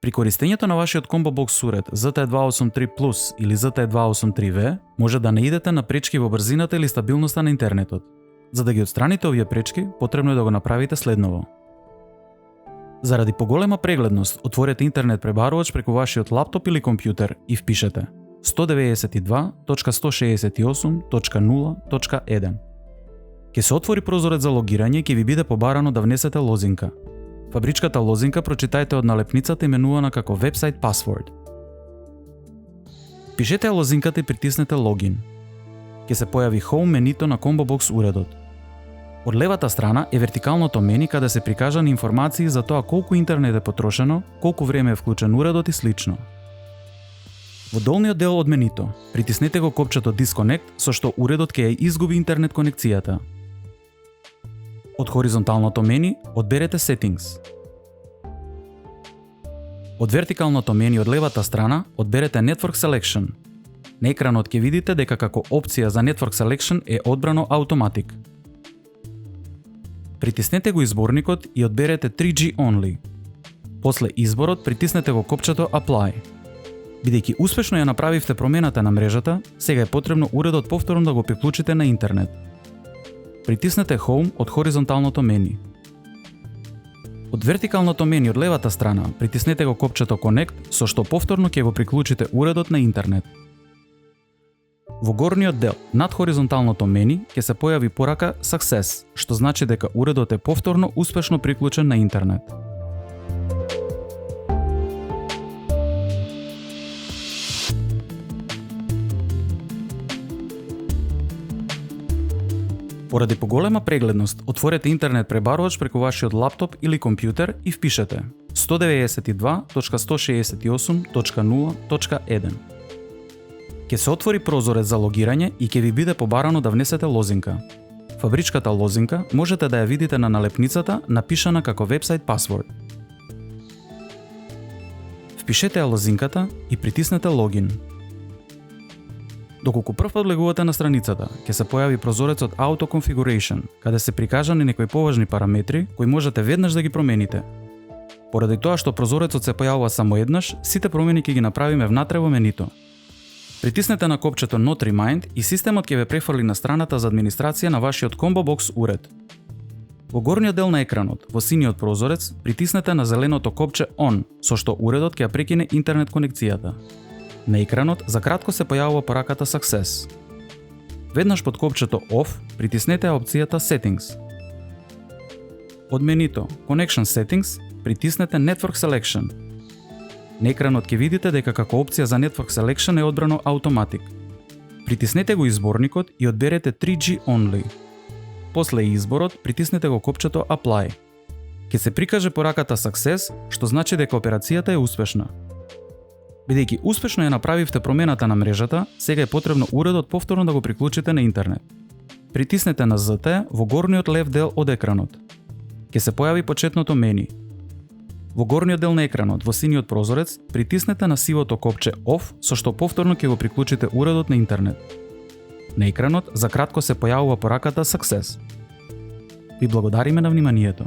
При користењето на вашиот комбо бокс уред ZTE283 Plus или ZTE283V може да не идете на пречки во брзината или стабилноста на интернетот. За да ги отстраните овие пречки, потребно е да го направите следново. Заради поголема прегледност, отворете интернет пребарувач преку вашиот лаптоп или компјутер и впишете 192.168.0.1. Ке се отвори прозорец за логирање и ќе ви биде побарано да внесете лозинка. Фабричката лозинка прочитајте од налепницата именувана како Website Password. Пишете лозинката и притиснете Login. Ке се појави Home менито на Combo Box уредот. Од левата страна е вертикалното мени каде се прикажани информации за тоа колку интернет е потрошено, колку време е вклучен уредот и слично. Во долниот дел од менито, притиснете го копчето Disconnect со што уредот ќе ја изгуби интернет конекцијата. Од хоризонталното мени одберете Settings. Од вертикалното мени од левата страна одберете Network Selection. На екранот ќе видите дека како опција за Network Selection е одбрано Automatic. Притиснете го изборникот и одберете 3G Only. После изборот притиснете го копчето Apply. Бидејќи успешно ја направивте промената на мрежата, сега е потребно уредот повторно да го приклучите на интернет. Притиснете Home од хоризонталното мени. Од вертикалното мени од левата страна притиснете го копчето Connect со што повторно ќе го приклучите уредот на интернет. Во горниот дел, над хоризонталното мени, ќе се појави порака Success, што значи дека уредот е повторно успешно приклучен на интернет. Поради поголема прегледност, отворете интернет пребарувач преку вашиот лаптоп или компјутер и впишете 192.168.0.1. Ке се отвори прозорец за логирање и ќе ви биде побарано да внесете лозинка. Фабричката лозинка можете да ја видите на налепницата напишана како Website Password. Впишете ја лозинката и притиснете Login. Доколку првпат влегувате на страницата, ќе се појави прозорецот Auto Configuration, каде се прикажани некои поважни параметри кои можете веднаш да ги промените. Поради тоа што прозорецот се појавува само еднаш, сите промени ќе ги направиме внатре во менито. Притиснете на копчето Not Remind и системот ќе ве префрли на страната за администрација на вашиот Combo Box уред. Во горниот дел на екранот, во синиот прозорец, притиснете на зеленото копче On, со што уредот ќе ја прекине интернет конекцијата. На екранот за кратко се појавува пораката Success. Веднаш под копчето Off притиснете опцијата Settings. Од менито Connection Settings притиснете Network Selection. На екранот ќе видите дека како опција за Network Selection е одбрано Automatic. Притиснете го изборникот и одберете 3G Only. После изборот притиснете го копчето Apply. Ќе се прикаже пораката Success, што значи дека операцијата е успешна. Бидејќи успешно ја направивте промената на мрежата, сега е потребно уредот повторно да го приклучите на интернет. Притиснете на ZTE во горниот лев дел од екранот. Ќе се појави почетното мени. Во горниот дел на екранот, во синиот прозорец, притиснете на сивото копче Off, со што повторно ќе го приклучите уредот на интернет. На екранот за кратко се појавува пораката Success. Ви благодариме на вниманието.